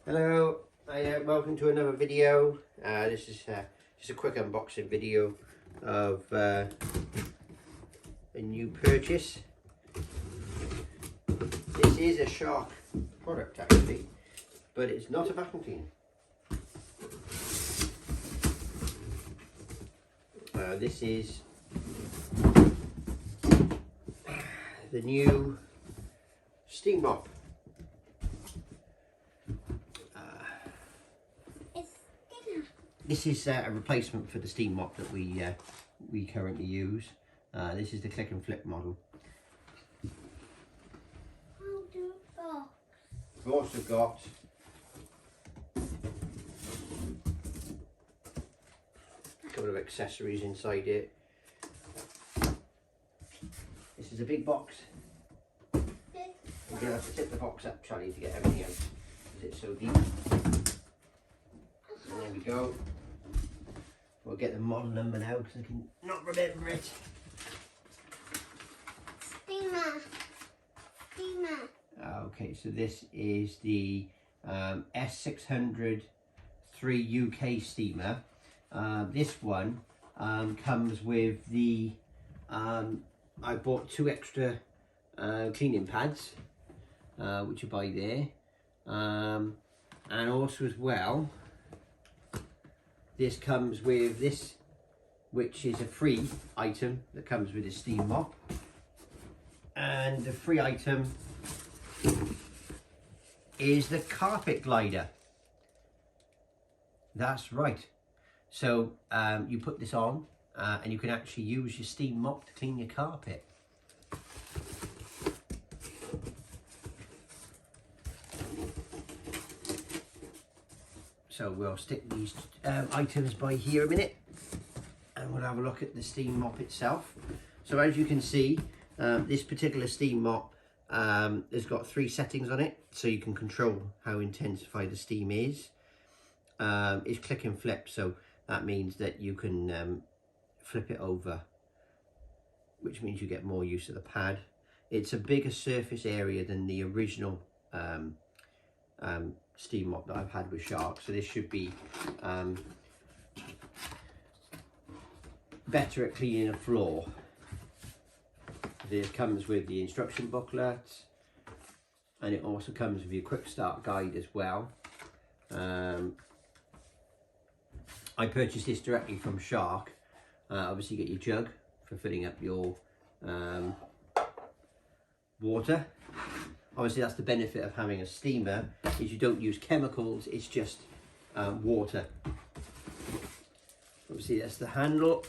Hello, welcome to another video. This is just a quick unboxing video of a new purchase. This is a Shark product actually, but it's not a vacuum cleaner. This is the new steam mop. This is a replacement for the steam mop that we currently use. This is the click and flip model. We've also got a couple of accessories inside it. This is a big box. We're going to have to tip the box up, Charlie, to get everything out because it's so deep. And there we go. We'll get the model number now because I can not remember it. Steamer. Okay, so this is the S6003UK steamer. This one comes with the, I bought 2 extra cleaning pads, which you buy there. And also as well, this comes with this, which is a free item that comes with the steam mop. And the free item is the carpet glider. That's right. So you put this on and you can actually use your steam mop to clean your carpet. So we'll stick these items by here a minute and we'll have a look at the steam mop itself. So as you can see, this particular steam mop has got 3 settings on it, so you can control how intensified the steam is. It's click and flip, so that means that you can flip it over, which means you get more use of the pad. It's a bigger surface area than the original steam mop that I've had with Shark, so this should be better at cleaning a floor. This comes with the instruction booklet, and it also comes with your quick start guide as well. I purchased this directly from Shark. Obviously you get your jug for filling up your water. Obviously that's the benefit of having a steamer, is you don't use chemicals, it's just water. Obviously that's the handle.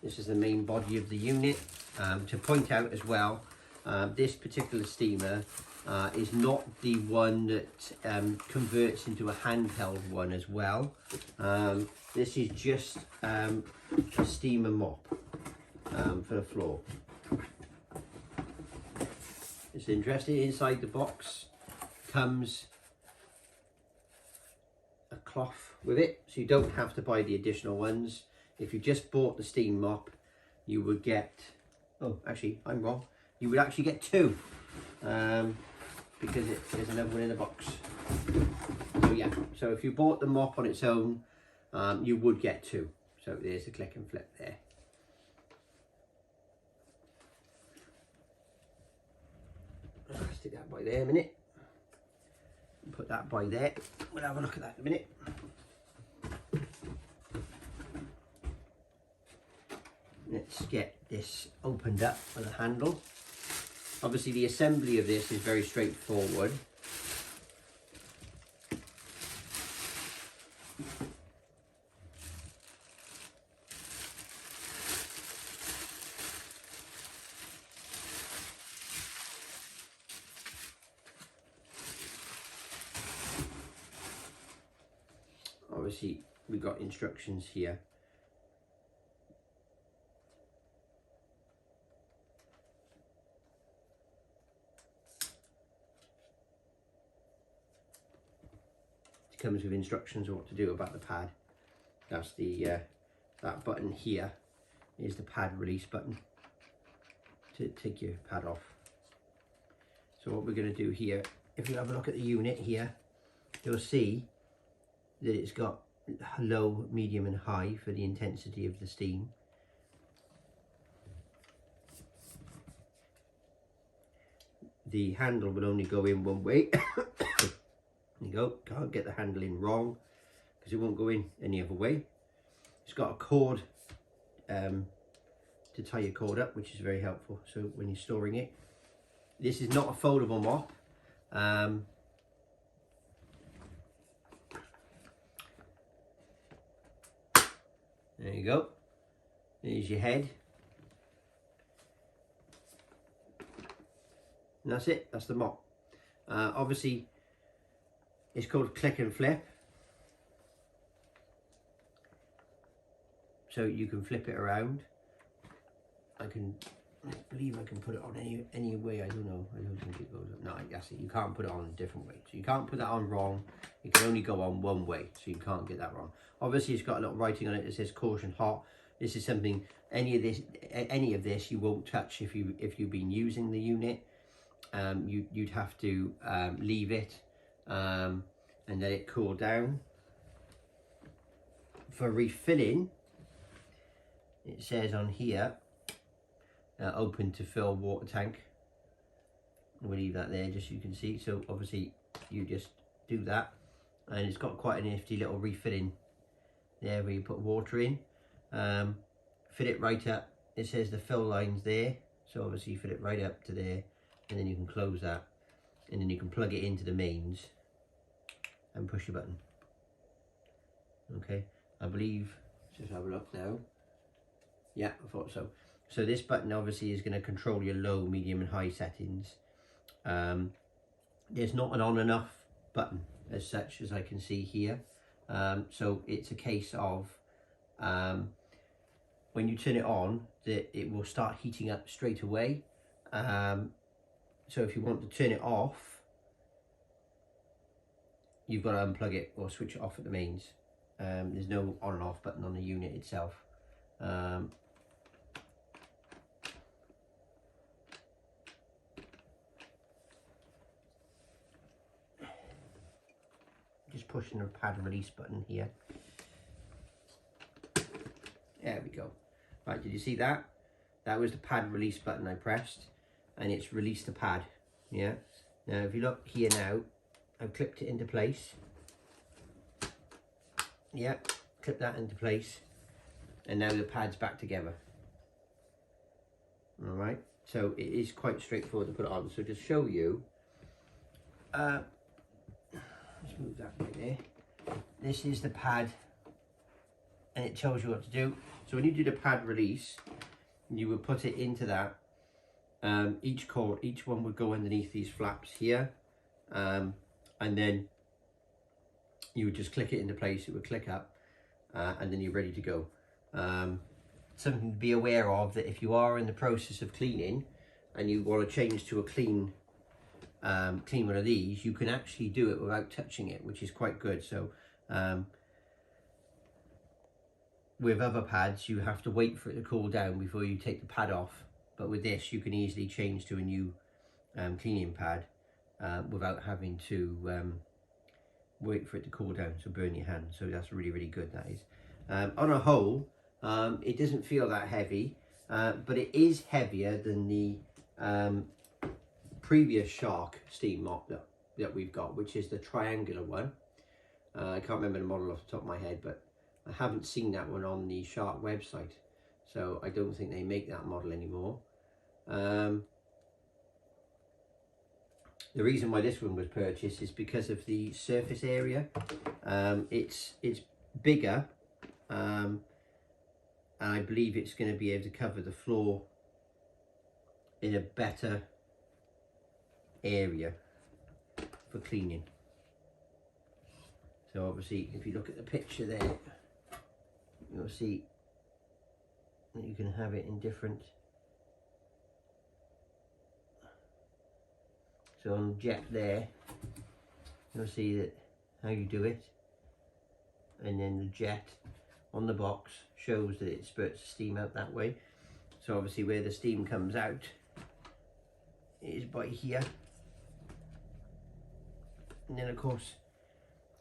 This is the main body of the unit. To point out as well, this particular steamer is not the one that converts into a handheld one as well. This is just a steamer mop for the floor. It's interesting, inside the box comes a cloth with it, so you don't have to buy the additional ones. If you just bought the steam mop, you would get, oh actually I'm wrong, you would actually get 2 because there's another one in the box. So yeah, so if you bought the mop on its own, you would get 2. So there's the click and flip there. Stick that by there a minute. Put that by there. We'll have a look at that in a minute. Let's get this opened up with a handle. Obviously the assembly of this is very straightforward. Obviously we've got instructions here. Comes with instructions on what to do about the pad. That's the that button here is the pad release button. to take your pad off. So what we're going to do here, if you have a look at the unit here, you'll see that it's got low, medium and high for the intensity of the steam. The handle will only go in one way. There you go, can't get the handle in wrong because it won't go in any other way. It's got a cord to tie your cord up, which is very helpful. So when you're storing it, this is not a foldable mop. There you go. There's your head. And that's it, that's the mop. Obviously, it's called click and flip. So you can flip it around. I believe I can put it on any way. I don't know. I don't think it goes up. No, that's it. You can't put it on a different way. So you can't put that on wrong. It can only go on one way. So you can't get that wrong. Obviously, it's got a little writing on it that says caution hot. This is something any of this you won't touch if you've been using the unit. You'd have to leave it and let it cool down. For refilling, it says on here, open to fill water tank. We'll leave that there just so you can see. So obviously you just do that, and it's got quite a nifty little refilling there where you put water in. Fill it right up. It says the fill line's there, so obviously you fill it right up to there, and then you can close that, and then you can plug it into the mains and push the button. Okay, I believe, just have a look now. Yeah, I thought so. So this button obviously is going to control your low, medium and high settings. There's not an on and off button as such as I can see here. So it's a case of when you turn it on, that it will start heating up straight away. So if you want to turn it off, you've got to unplug it or switch it off at the mains. There's no on and off button on the unit itself. Just pushing the pad release button here. There we go. Right, did you see that? That was the pad release button I pressed, and it's released the pad. Yeah. Now if you look here now, I've clipped it into place. Yeah, clip that into place, and now the pad's back together. All right, so it is quite straightforward to put it on. So just show you, let's move that right there. This is the pad, and it tells you what to do. So when you do the pad release, you would put it into that. Each one would go underneath these flaps here, and then you would just click it into place. It would click up, and then you're ready to go. Something to be aware of, that if you are in the process of cleaning and you want to change to a clean one of these, you can actually do it without touching it, which is quite good. So with other pads, you have to wait for it to cool down before you take the pad off. But with this, you can easily change to a new cleaning pad without having to wait for it to cool down, so burn your hand. So that's really, really good, that is. On a whole, it doesn't feel that heavy, but it is heavier than the previous Shark steam mop that we've got, which is the triangular one. I can't remember the model off the top of my head, but I haven't seen that one on the Shark website, so I don't think they make that model anymore. The reason why this one was purchased is because of the surface area. It's bigger, and I believe it's going to be able to cover the floor in a better area for cleaning. So obviously, if you look at the picture there, you'll see that you can have it in different. So on jet there, you'll see that how you do it, and then the jet on the box shows that it spurts steam out that way. So obviously where the steam comes out, is by here, and then of course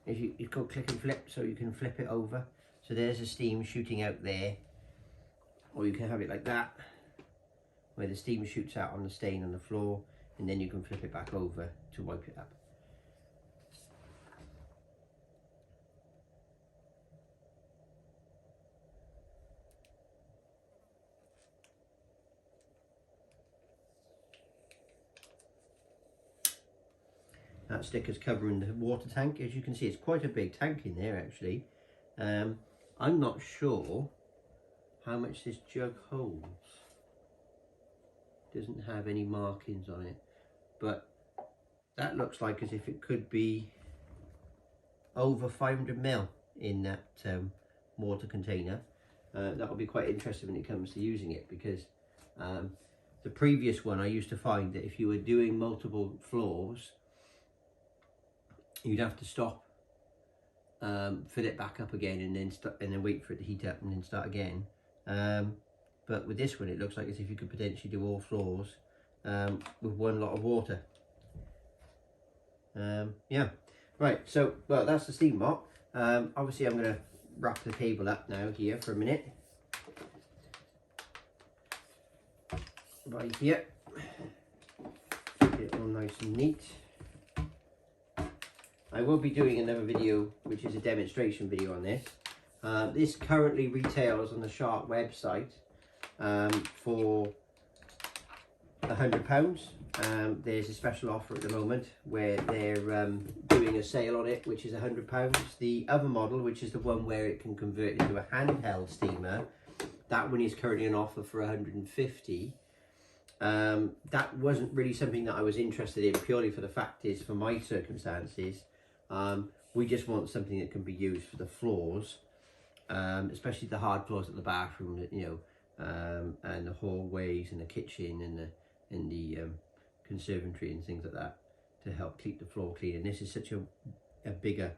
you've got click and flip, so you can flip it over. So there's the steam shooting out there, or you can have it like that, where the steam shoots out on the stain on the floor, and then you can flip it back over to wipe it up. That sticker's covering the water tank. As you can see, it's quite a big tank in there actually. I'm not sure how much this jug holds. Doesn't have any markings on it, but that looks like as if it could be over 500 ml in that water container. That'll be quite interesting when it comes to using it, because the previous one I used to find that if you were doing multiple floors, you'd have to stop, fill it back up again, and then wait for it to heat up and then start again. But with this one, it looks like as if you could potentially do all floors with one lot of water. Yeah, right. So, well, that's the steam mop. Obviously, I'm going to wrap the cable up now here for a minute. Right here, get it all nice and neat. I will be doing another video, which is a demonstration video on this. This currently retails on the Shark website for £100. There's a special offer at the moment where they're doing a sale on it, which is £100. The other model, which is the one where it can convert into a handheld steamer, that one is currently on offer for £150. That wasn't really something that I was interested in, purely for the fact is, for my circumstances, we just want something that can be used for the floors, especially the hard floors at the bathroom, you know, and the hallways and the kitchen and the conservatory and things like that, to help keep the floor clean. And this is such a bigger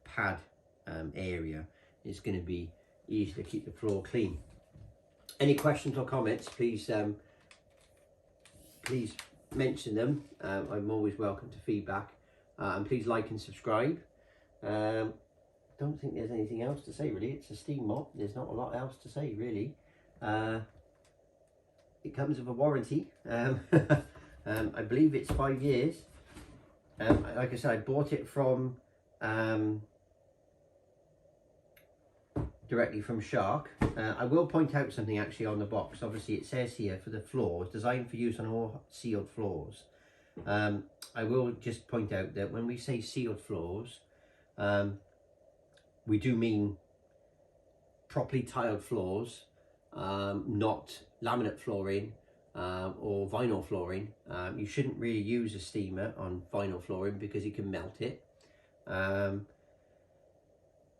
pad area, it's going to be easy to keep the floor clean. Any questions or comments, please please mention them. I'm always welcome to feedback, and please like and subscribe. Don't think there's anything else to say really. It's a steam mop, there's not a lot else to say really. It comes with a warranty. I believe it's 5 years. Like I said, I bought it from directly from Shark. I will point out something actually on the box. Obviously it says here for the floors, designed for use on all sealed floors. I will just point out that when we say sealed floors, we do mean properly tiled floors, not laminate flooring or vinyl flooring. You shouldn't really use a steamer on vinyl flooring because you can melt it.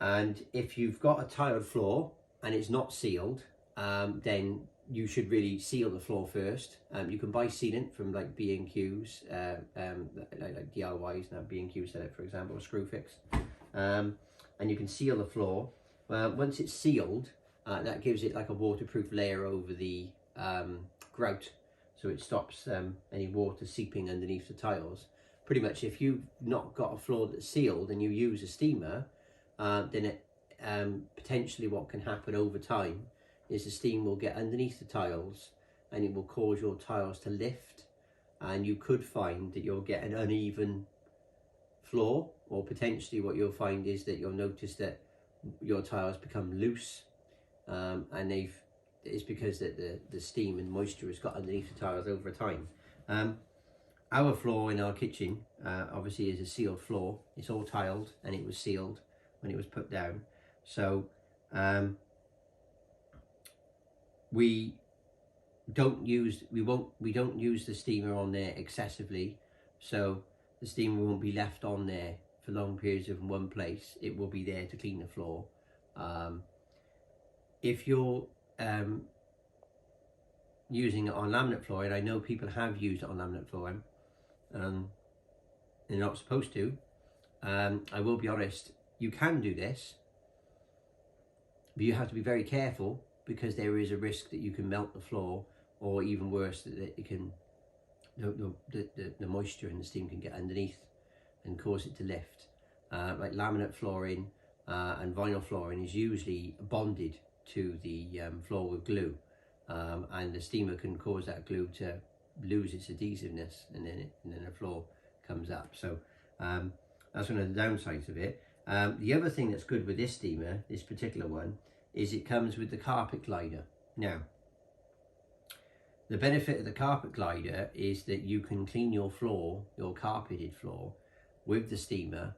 And if you've got a tiled floor and it's not sealed, then you should really seal the floor first. You can buy sealant from like B&Q's, like DIYs now, B&Q sell it, for example, or Screwfix. And you can seal the floor. Once it's sealed, that gives it like a waterproof layer over the grout, so it stops any water seeping underneath the tiles. Pretty much, if you've not got a floor that's sealed and you use a steamer, then it, potentially what can happen over time is the steam will get underneath the tiles and it will cause your tiles to lift, and you could find that you'll get an uneven floor, or potentially what you'll find is that you'll notice that your tiles become loose, and it's because that the steam and moisture has got underneath the tiles over time. Our floor in our kitchen obviously is a sealed floor. It's all tiled and it was sealed when it was put down. So we don't use the steamer on there excessively, so the steamer won't be left on there for long periods in one place. It will be there to clean the floor. If you're using it on laminate flooring, I know people have used it on laminate flooring, they're not supposed to. I will be honest, you can do this, but you have to be very careful, because there is a risk that you can melt the floor, or even worse, that the moisture and the steam can get underneath and cause it to lift. Like laminate flooring and vinyl flooring is usually bonded to the floor with glue, and the steamer can cause that glue to lose its adhesiveness, and then the floor comes up. So that's one of the downsides of it. The other thing that's good with this steamer, this particular one, is it comes with the carpet glider. Now, the benefit of the carpet glider is that you can clean your floor, your carpeted floor, with the steamer,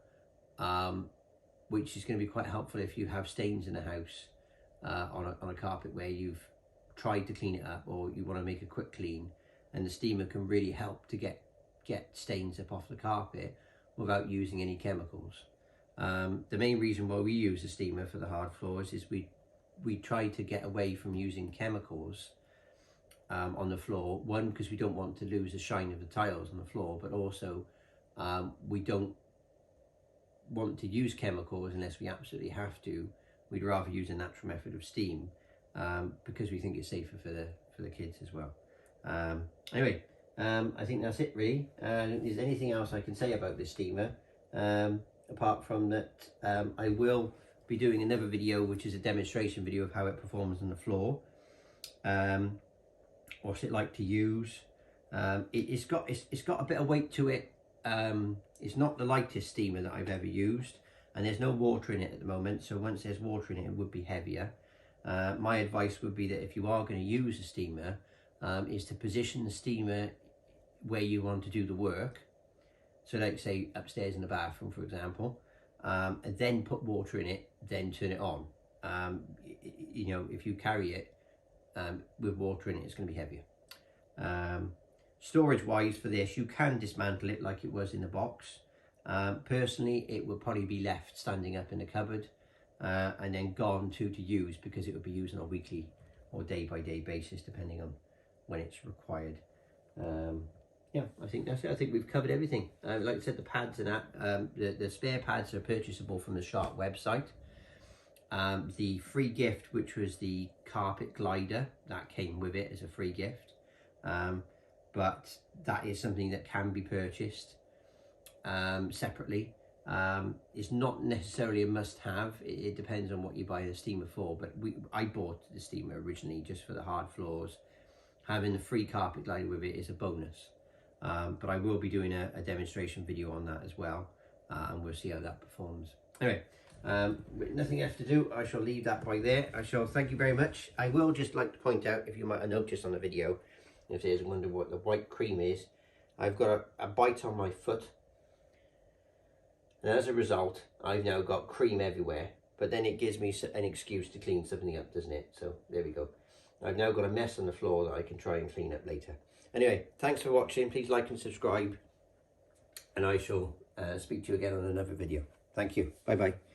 which is going to be quite helpful if you have stains in the house on a carpet where you've tried to clean it up, or you want to make a quick clean, and the steamer can really help to get stains up off the carpet without using any chemicals. The main reason why we use the steamer for the hard floors is we try to get away from using chemicals on the floor. One, because we don't want to lose the shine of the tiles on the floor, but also we don't want to use chemicals unless we absolutely have to. We'd rather use a natural method of steam because we think it's safer for the kids as well. Anyway, I think that's it really. I don't think there's anything else I can say about this steamer, apart from that I will be doing another video, which is a demonstration video of how it performs on the floor. What's it like to use? It's got a bit of weight to it. It's not the lightest steamer that I've ever used, and there's no water in it at the moment, so once there's water in it, it would be heavier. My advice would be that if you are going to use a steamer, is to position the steamer where you want to do the work. So like say upstairs in the bathroom, for example, and then put water in it, then turn it on. You know, if you carry it with water in it, it's going to be heavier. Storage wise for this, you can dismantle it like it was in the box. Personally, it would probably be left standing up in the cupboard and then gone to use, because it would be used on a weekly or day-by-day basis depending on when it's required. Yeah, I think that's it. I think we've covered everything. Like I said, the pads and that, the spare pads are purchasable from the Shark website. The free gift, which was the carpet glider, that came with it as a free gift. But that is something that can be purchased separately. It's not necessarily a must-have. It depends on what you buy the steamer for. But I bought the steamer originally just for the hard floors. Having the free carpet glider with it is a bonus. But I will be doing a demonstration video on that as well, and we'll see how that performs. Anyway, with nothing else to do, I shall leave that by there. I shall thank you very much. I will just like to point out, if you might have noticed on the video, if there's wonder what the white cream is, I've got a bite on my foot, and as a result I've now got cream everywhere. But then it gives me an excuse to clean something up, doesn't it? So there we go. I've now got a mess on the floor that I can try and clean up later. Anyway, thanks for watching. Please like and subscribe, and I shall speak to you again on another video. Thank you. Bye bye.